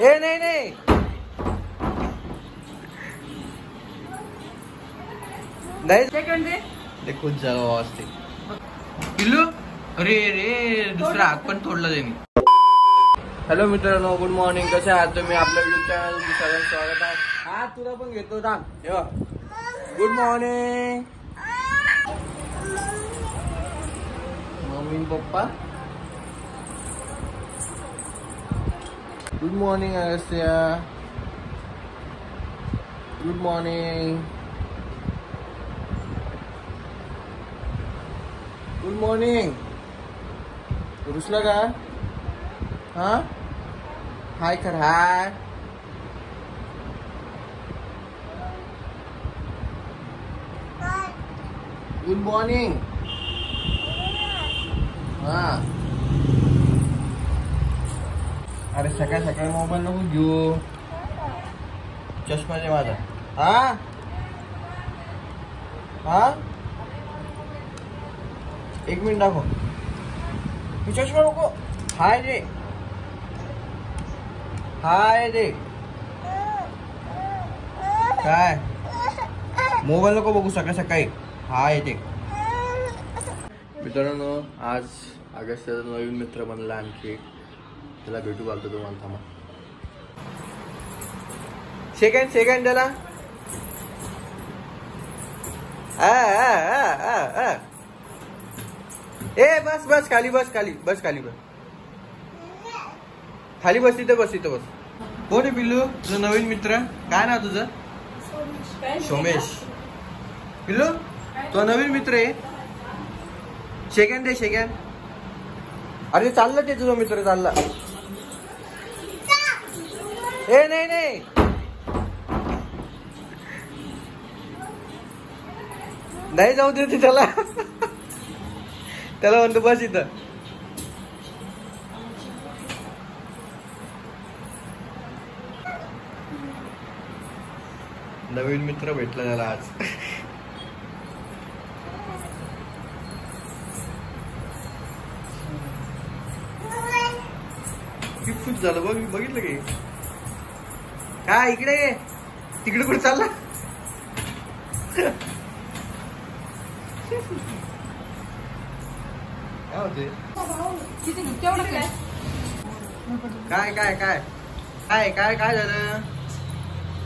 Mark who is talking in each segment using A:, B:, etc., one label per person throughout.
A: ए नाही नाही
B: सेकंड दे.
A: ते खूप जागा असते पिल्लू. अरे रे दुसरा हात पण तोडला त्यांनी. हॅलो मित्रांनो, गुड मॉर्निंग. कसे आहात तुम्ही? आपल्या युट्यूब चॅनल सगळ्यांचं स्वागत आहे. हा तुला पण घेतो थांब. Good morning mummy papa. Good morning Agastya. Good morning. Good morning. रुसला का? हा हाय कर. हाय. Good morning. हा अरे सकाळ सकाळी मोबाईल नको घेऊ. चष्मा दे माझा. हा हा एक मिनिट दाखव. मी चष्मा नको. हाय रे. हाय रे. काय मोबाईल नको बघू सकाळ सकाळी. हाय येते. मित्रांनो, आज अगस्त्याचा नवीन मित्र बनला आणखी. त्याला भेटू घालतो तुम्हाला. थांबा. सेकंड सेकंड त्याला. ए बस बस खाली बस. खाली बस. खाली बस. खाली बस. तिथं बस. तिथं बस. कोण आहे पिल्लू? तुझा नवीन मित्र. काय नाव तुझं? सोमेश. पिल्लू तो नवीन मित्र आहे. सेकंड दे. सेकंड. अरे चाललं ते तुझा मित्र चालला. ए नाही नाही नाही जाऊ दे त्याला. त्याला म्हणतो बस इथं. नवीन मित्र भेटला त्याला आज. खूप झालं बघ. बघितलं की काय? इकडे ये. तिकडे कुठे चालला? काय होते? काय काय काय काय काय काय झालं?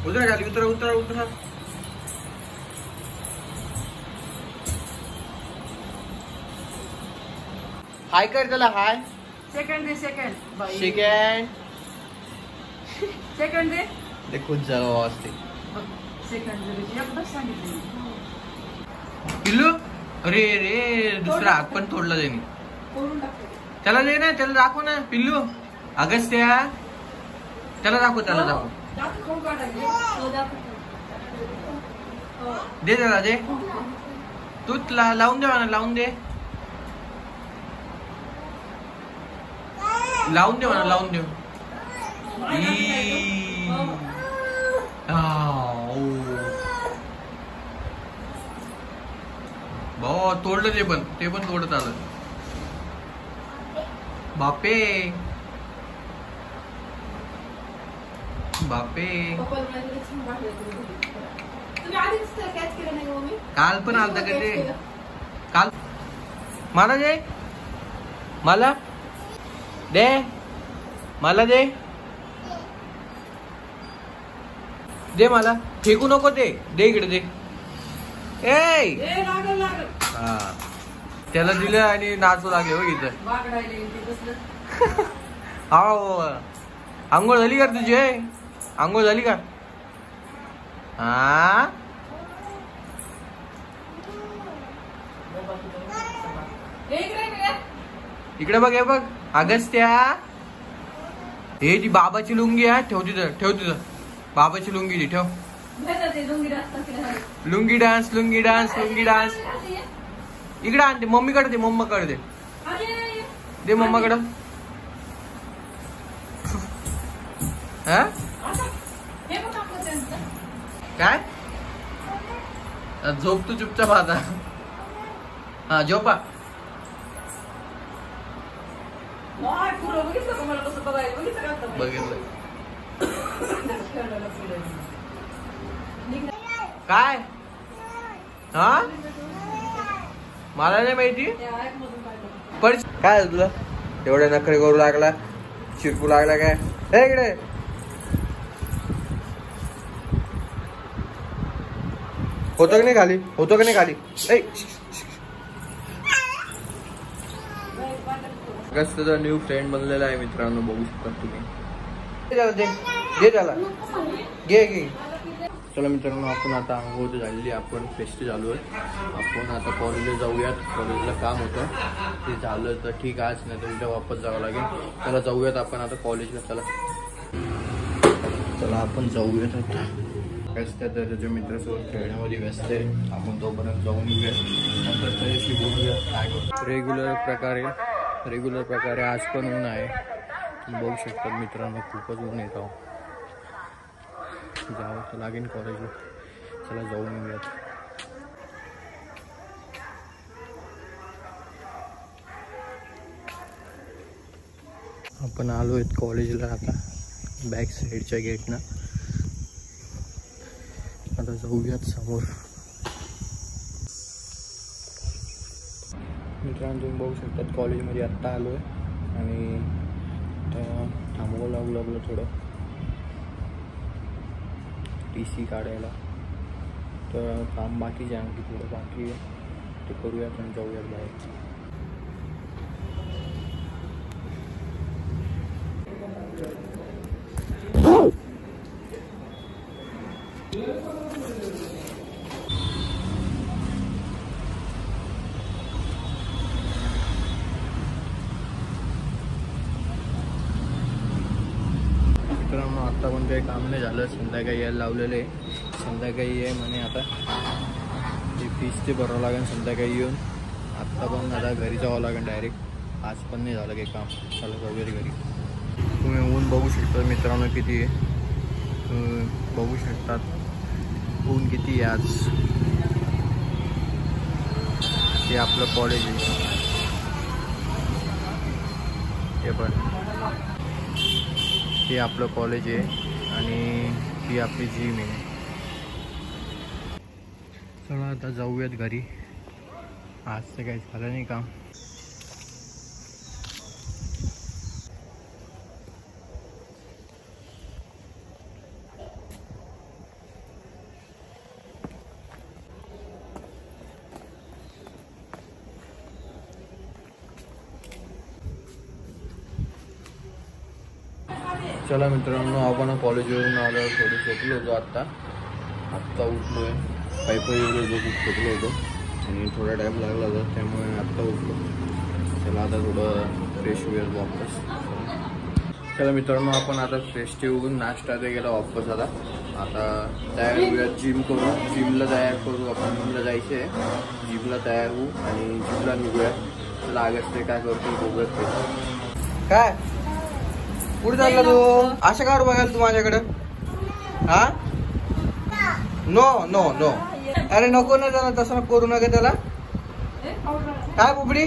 A: उतरा खाली. उतरा उतरा उतरा. हाय कर त्याला. हाय.
B: सेकंड दे. Second
A: second.
B: सेकंड दे.
A: ते खूप जागा असते
B: सेकंड दे. एकदाच सांगितलं.
A: पिल्लू. अरे रे दुसरा हात पण तोडला त्यांनी. त्याला दे ना. त्याला दाखव ना. पिल्लू अगस्त्या त्याला दाखव. त्याला दाखव. दे त्याला. दे तू लावून दे म्हणा. लावून दे. लावून दे म्हणा. लावून दे. भाऊ तोडलं. ते पण तोडत आलं. बापे बापे. काल पण आलता का ते? काल मला दे. मला दे. मला दे. दे मला. फेकू नको ते. दे इकडे. दे. ए हा त्याला दिलं आणि नाचू लागले. बघ इथं. हा आंघोळ झाली का तुझी? आंघोळ झाली का? हा इकडे बघ. हे बघ अगस्त्या. हे ती बाबाची लुंगी आहे. ठेव तिथं. ठेव तिथं. बाबाची लुंगी ती ठेव. Lungi dance. Lungi dance. Lungi dance. इकडे आणते. मम्मीकडे दे. मम्माकडे दे. दे मम्माकडं. हा काय? झोप तू चुपचाप आता. हा झोपा. बघितलं काय हा मला नाही माहिती पण काय झालं तुला एवढ्या नखरे करू लागला शिरकू लागला काय हे इकडे होतं की नाही खाली होतं की नाही खाली अगस्टचा न्यू फ्रेंड बनलेला आहे मित्रांनो बघू शकता तुम्ही घे त्याला घे घे चला मित्रांनो आपण आता आंघोळ झालेली आपण फेस्ट चालू आहे आपण आता कॉलेजला जाऊयात कॉलेजला काम होतं ते झालं तर ठीक आहेच नाही तर उद्या वापस जावं लागेल चला जाऊयात आपण आता कॉलेजला चला आपण जाऊयात आता व्यस्त आहे त्याच्या मित्रासोबत खेळण्यामध्ये व्यस्त आहे आपण तोपर्यंत जाऊन येऊया नंतर त्याच्याशी बोलूया काय रेग्युलर प्रकारे आज पण ऊन आहे बघू शकतात मित्रांनो खूपच ऊन येत आहो जावं तर लागेल कॉलेजला चला जाऊन येऊयात आपण आलो आहेत कॉलेजला आता बॅक साईडच्या गेटनं आता जाऊयात समोर मित्रांनो तुम्ही बघू शकतात कॉलेजमध्ये आत्ता आलो आहे आणि थांबवावं लागलं थोडं TC काढायला तर काम बाकीच आहे आणखी थोडं बाकी आहे ते करूयात आणि जाऊयात बाहेर मित्रांनो आता पण काही काम नाही झालं संध्याकाळी यायला लावलेलं आहे संध्याकाळी आहे म्हणे आता ते फीस ते भरावं लागेल संध्याकाळी येऊन आत्ता पण आता घरी जावं लागेल डायरेक्ट आज पण नाही झालं काही काम चालत वगैरे घरी तुम्ही ऊन बघू शकता मित्रांनो किती आहे बघू शकतात ऊन किती आहे आज हे आपलं कॉलेज आहे हे पण हे आपलं कॉलेज आहे आणि ही आपली जिम आहे चला आता जाऊयात घरी आज तर काही झालं नाही काम चला मित्रांनो आपण कॉलेजवरून आल्यावर थोडं झोपलो होतो आत्ता उठलो आहे पायी एवढं होतो खूप झोपलो होतो आणि थोडा टाईम लागला होता त्यामुळे आत्ता उठलो चला आता थोडं फ्रेश होऊया वापस चला मित्रांनो आपण आता फ्रेश होऊन नाश्ता ते गेला वापस आता तयार होऊया जिम करू जिमला तयार करू आपण जिमला जायचं आहे जिमला तयार होऊ आणि जिमला निघूया चला आगस्ट ते काय करतो बघूयात काय कुठे चालला तू असं का बघायला तू माझ्याकडं हा नो नो नो अरे नको ना त्याला तसं करू नका त्याला काय बुबडी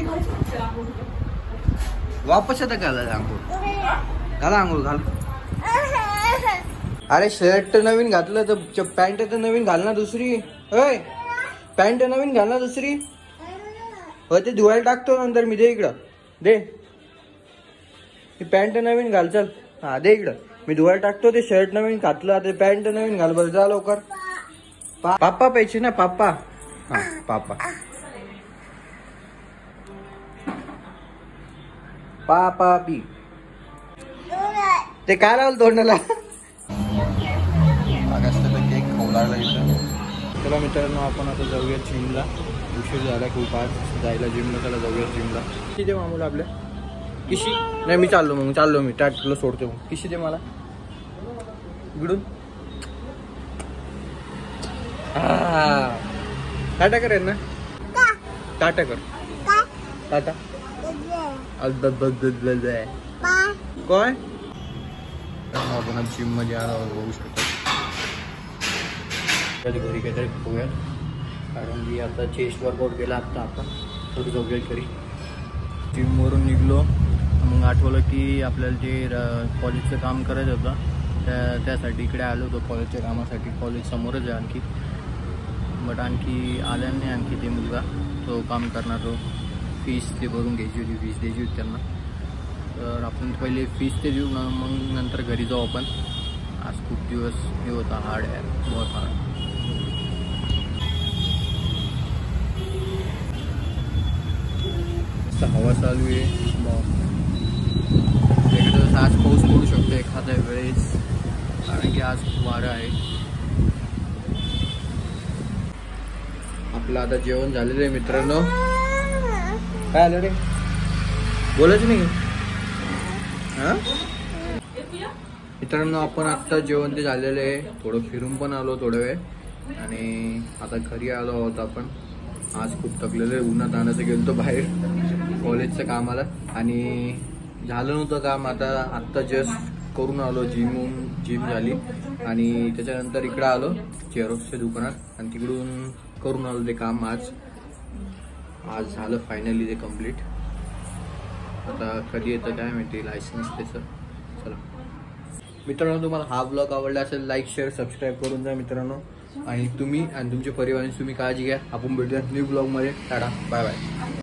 A: वापस येतं का आंघोळ घाला आंघोळ घाल अरे शर्ट तर नवीन घातलं तर पॅन्ट तर नवीन घाल ना दुसरी होय पॅन्ट नवीन घाल ना दुसरी हो ते धुवायला टाकतो नंतर मी दे इकडं दे पॅन्ट नवीन घाल चल हा दे इकडं मी धुवायला टाकतो ते शर्ट नवीन घातलं ते पॅन्ट नवीन घाल बरं जा लवकर पापा पाहिजे ना पापा हा पापा पापा पी ते काय लावलं तोंडाला केक खाऊ लागला इथं चला मित्रांनो आपण आता जाऊया जिमला उशीर झाला खूप आज जायला जिमला त्याला जाऊया जिमला किती दे मामूला आपल्या किशी नाही मी चाललो मी टाटला सोडतो किशी दे मला इकडून टाटा करेल ना टाटा कर टाटा काय आपण जिम मध्ये आला बघू शकतो घरी काहीतरी खाऊयात कारण की आता चेस्ट वर्कआउट केला आता आपण थोडी जाऊया घरी जिमवरून निघलो मग आठवलं की आपल्याला जे कॉलेजचं काम करायचं होतं त्यासाठी इकडे आलो होतो कॉलेजच्या कामासाठी. कॉलेज समोरच आहे आणखी, बट आणखी आल्या नाही आणखी ते मुलगा तो काम करणार. तो फीस ते भरून घ्यायची होती, फीस द्यायची होती त्यांना. तर आपण पहिले फीस ते देऊ ना, मग नंतर घरी जाऊ आपण. आज खूप दिवस हे होता, हार्ड आहे, बहुत हार्ड. हवा चालू आहे. तिकडं आज पाऊस पडू शकतो एखाद्या वेळेस, कारण की आज वारं आहे. आपलं आता जेवण झालेलं आहे मित्रांनो. काय आलं रे, बोलायचं नाही हा मित्रांनो. आपण आत्ता जेवण ते झालेलं आहे. थोडं फिरून पण आलो थोडा वेळ, आणि आता घरी आलो आहोत आपण. आज खूप थकलेलं आहे, उन्हात आणायचं गेलो बाहेर कॉलेजच्या कामाला, आणि झालं नव्हतं काम. आत्ता जस्ट करून आलो, जिम झाली, आणि त्याच्यानंतर इकडं आलो झेरॉक्सच्या दुकानात, आणि तिकडून करून आलो ते काम. आज झालं फायनली ते कम्प्लीट. आता कधी येतं काय माहिती लायसन्स त्याचं. चला मित्रांनो, तुम्हाला हा ब्लॉग आवडला असेल लाईक शेअर सबस्क्राईब करून जा मित्रांनो. आणि तुम्ही आणि तुमच्या परिवाराने तुम्ही काळजी घ्या. आपण भेटूया न्यू ब्लॉगमध्ये. Tata, bye bye.